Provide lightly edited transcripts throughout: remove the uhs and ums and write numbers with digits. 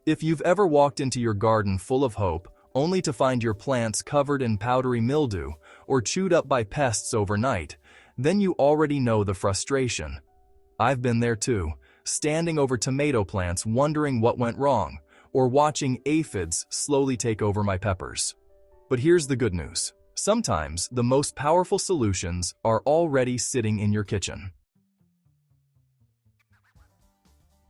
If you've ever walked into your garden full of hope, only to find your plants covered in powdery mildew or chewed up by pests overnight, then you already know the frustration. I've been there too, standing over tomato plants wondering what went wrong, or watching aphids slowly take over my peppers. But here's the good news. Sometimes the most powerful solutions are already sitting in your kitchen.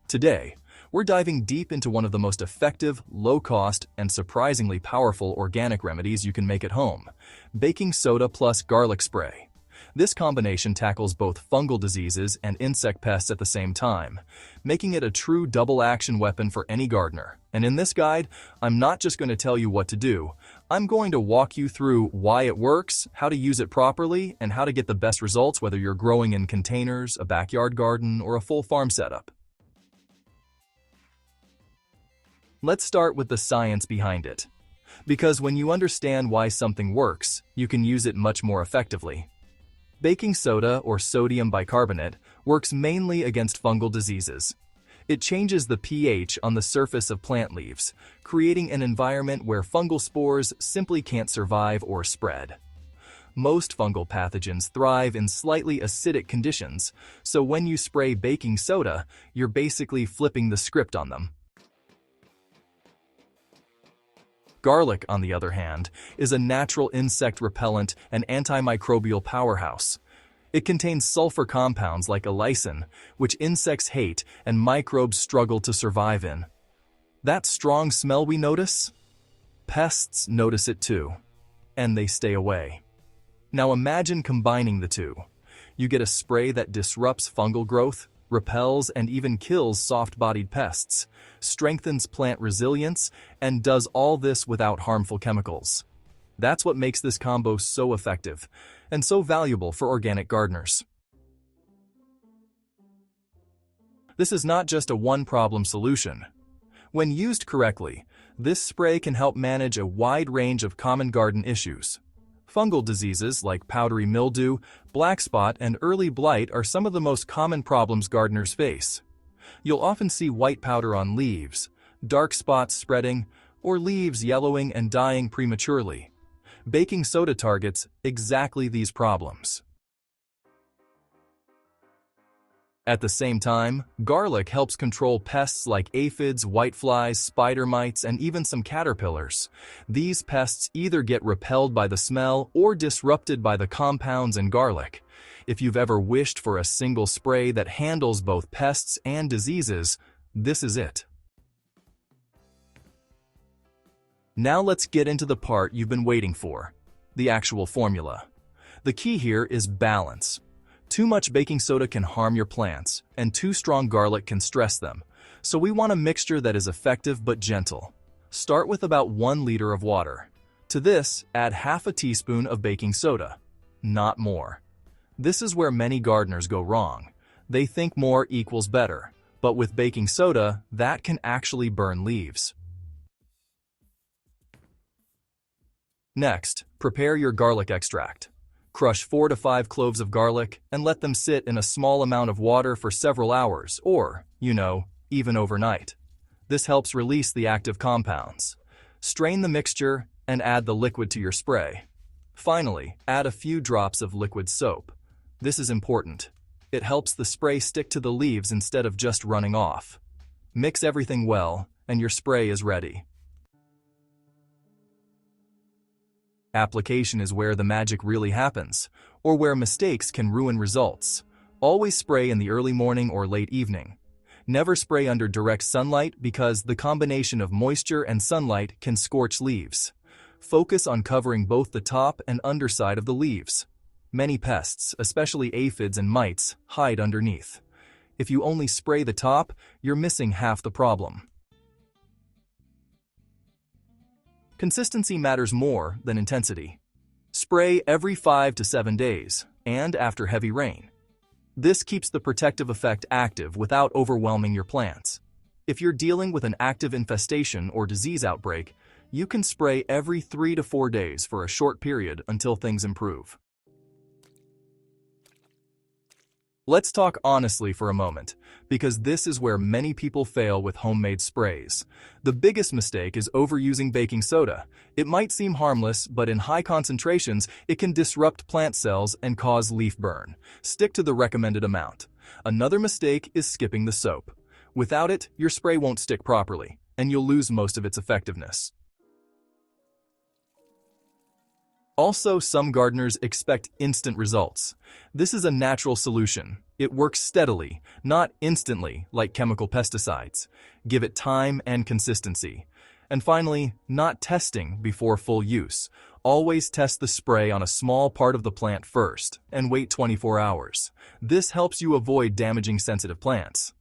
Today, we're diving deep into one of the most effective, low-cost, and surprisingly powerful organic remedies you can make at home: baking soda plus garlic spray. This combination tackles both fungal diseases and insect pests at the same time, making it a true double-action weapon for any gardener. And in this guide, I'm not just going to tell you what to do. I'm going to walk you through why it works, how to use it properly, and how to get the best results whether you're growing in containers, a backyard garden, or a full farm setup. Let's start with the science behind it. Because when you understand why something works, you can use it much more effectively. Baking soda, or sodium bicarbonate, works mainly against fungal diseases. It changes the pH on the surface of plant leaves, creating an environment where fungal spores simply can't survive or spread. Most fungal pathogens thrive in slightly acidic conditions, so when you spray baking soda, you're basically flipping the script on them. Garlic, on the other hand, is a natural insect repellent and antimicrobial powerhouse. It contains sulfur compounds like allicin, which insects hate and microbes struggle to survive in. That strong smell we notice? Pests notice it too, and they stay away. Now imagine combining the two. You get a spray that disrupts fungal growth, repels and even kills soft-bodied pests, strengthens plant resilience, and does all this without harmful chemicals. That's what makes this combo so effective and so valuable for organic gardeners. This is not just a one-problem solution. When used correctly, this spray can help manage a wide range of common garden issues. Fungal diseases like powdery mildew, black spot, and early blight are some of the most common problems gardeners face. You'll often see white powder on leaves, dark spots spreading, or leaves yellowing and dying prematurely. Baking soda targets exactly these problems. At the same time, garlic helps control pests like aphids, whiteflies, spider mites, and even some caterpillars. These pests either get repelled by the smell or disrupted by the compounds in garlic. If you've ever wished for a single spray that handles both pests and diseases, this is it. Now let's get into the part you've been waiting for, the actual formula. The key here is balance. Too much baking soda can harm your plants, and too strong garlic can stress them. So we want a mixture that is effective but gentle. Start with about 1 liter of water. To this, add half a teaspoon of baking soda, not more. This is where many gardeners go wrong. They think more equals better, but with baking soda, that can actually burn leaves. Next, prepare your garlic extract. Crush 4 to 5 cloves of garlic and let them sit in a small amount of water for several hours or, even overnight. This helps release the active compounds. Strain the mixture and add the liquid to your spray. Finally, add a few drops of liquid soap. This is important. It helps the spray stick to the leaves instead of just running off. Mix everything well, and your spray is ready. Application is where the magic really happens, or where mistakes can ruin results. Always spray in the early morning or late evening. Never spray under direct sunlight because the combination of moisture and sunlight can scorch leaves. Focus on covering both the top and underside of the leaves. Many pests, especially aphids and mites, hide underneath. If you only spray the top, you're missing half the problem. Consistency matters more than intensity. Spray every 5 to 7 days, and after heavy rain. This keeps the protective effect active without overwhelming your plants. If you're dealing with an active infestation or disease outbreak, you can spray every 3 to 4 days for a short period until things improve. Let's talk honestly for a moment, because this is where many people fail with homemade sprays. The biggest mistake is overusing baking soda. It might seem harmless, but in high concentrations, it can disrupt plant cells and cause leaf burn. Stick to the recommended amount. Another mistake is skipping the soap. Without it, your spray won't stick properly, and you'll lose most of its effectiveness. Also, some gardeners expect instant results. This is a natural solution. It works steadily, not instantly like chemical pesticides. Give it time and consistency. And finally, not testing before full use. Always test the spray on a small part of the plant first and wait 24 hours. This helps you avoid damaging sensitive plants.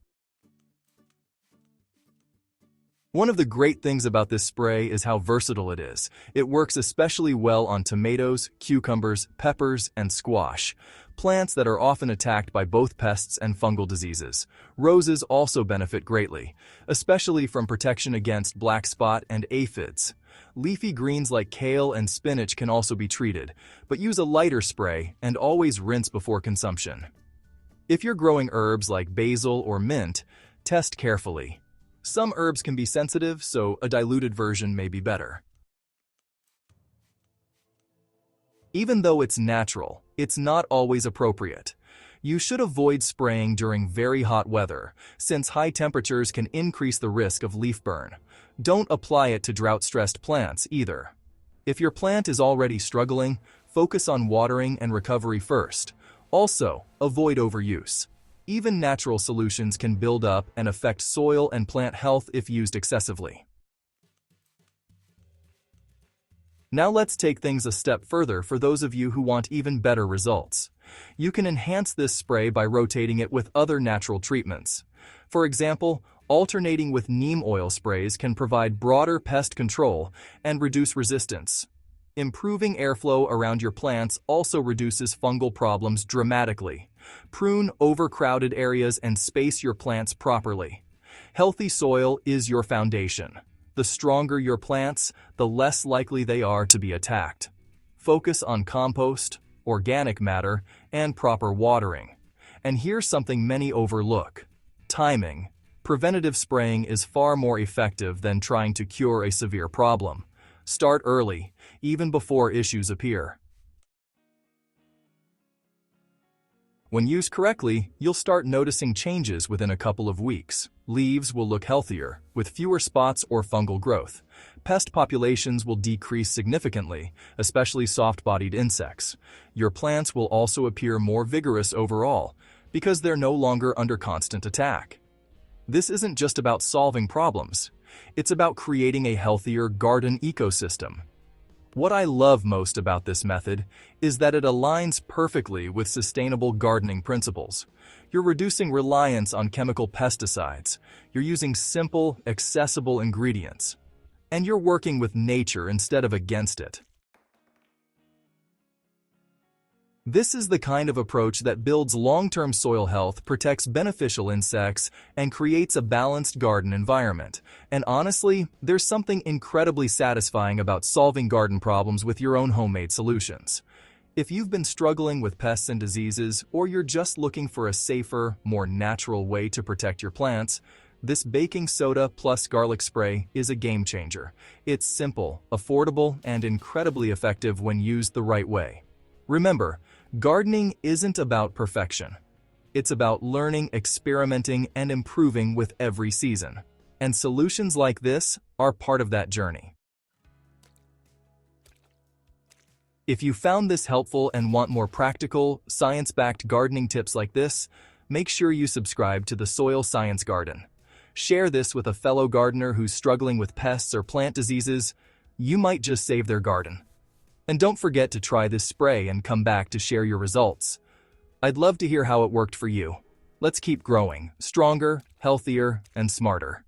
One of the great things about this spray is how versatile it is. It works especially well on tomatoes, cucumbers, peppers, and squash, plants that are often attacked by both pests and fungal diseases. Roses also benefit greatly, especially from protection against black spot and aphids. Leafy greens like kale and spinach can also be treated, but use a lighter spray and always rinse before consumption. If you're growing herbs like basil or mint, test carefully. Some herbs can be sensitive, so a diluted version may be better. Even though it's natural, it's not always appropriate. You should avoid spraying during very hot weather, since high temperatures can increase the risk of leaf burn. Don't apply it to drought-stressed plants either. If your plant is already struggling, focus on watering and recovery first. Also, avoid overuse. Even natural solutions can build up and affect soil and plant health if used excessively. Now let's take things a step further for those of you who want even better results. You can enhance this spray by rotating it with other natural treatments. For example, alternating with neem oil sprays can provide broader pest control and reduce resistance. Improving airflow around your plants also reduces fungal problems dramatically. Prune overcrowded areas and space your plants properly. Healthy soil is your foundation. The stronger your plants, the less likely they are to be attacked. Focus on compost, organic matter, and proper watering. And here's something many overlook: timing. Preventative spraying is far more effective than trying to cure a severe problem. Start early, even before issues appear. When used correctly, you'll start noticing changes within a couple of weeks. Leaves will look healthier, with fewer spots or fungal growth. Pest populations will decrease significantly, especially soft-bodied insects. Your plants will also appear more vigorous overall, because they're no longer under constant attack. This isn't just about solving problems. It's about creating a healthier garden ecosystem. What I love most about this method is that it aligns perfectly with sustainable gardening principles. You're reducing reliance on chemical pesticides. You're using simple, accessible ingredients. And you're working with nature instead of against it. This is the kind of approach that builds long-term soil health, protects beneficial insects, and creates a balanced garden environment. And honestly, there's something incredibly satisfying about solving garden problems with your own homemade solutions. If you've been struggling with pests and diseases, or you're just looking for a safer, more natural way to protect your plants, this baking soda plus garlic spray is a game changer. It's simple, affordable, and incredibly effective when used the right way. Remember, gardening isn't about perfection. It's about learning, experimenting, and improving with every season. And solutions like this are part of that journey. If you found this helpful and want more practical, science-backed gardening tips like this, make sure you subscribe to the Soil Science Garden. Share this with a fellow gardener who's struggling with pests or plant diseases. You might just save their garden. And don't forget to try this spray and come back to share your results. I'd love to hear how it worked for you. Let's keep growing, stronger, healthier, and smarter.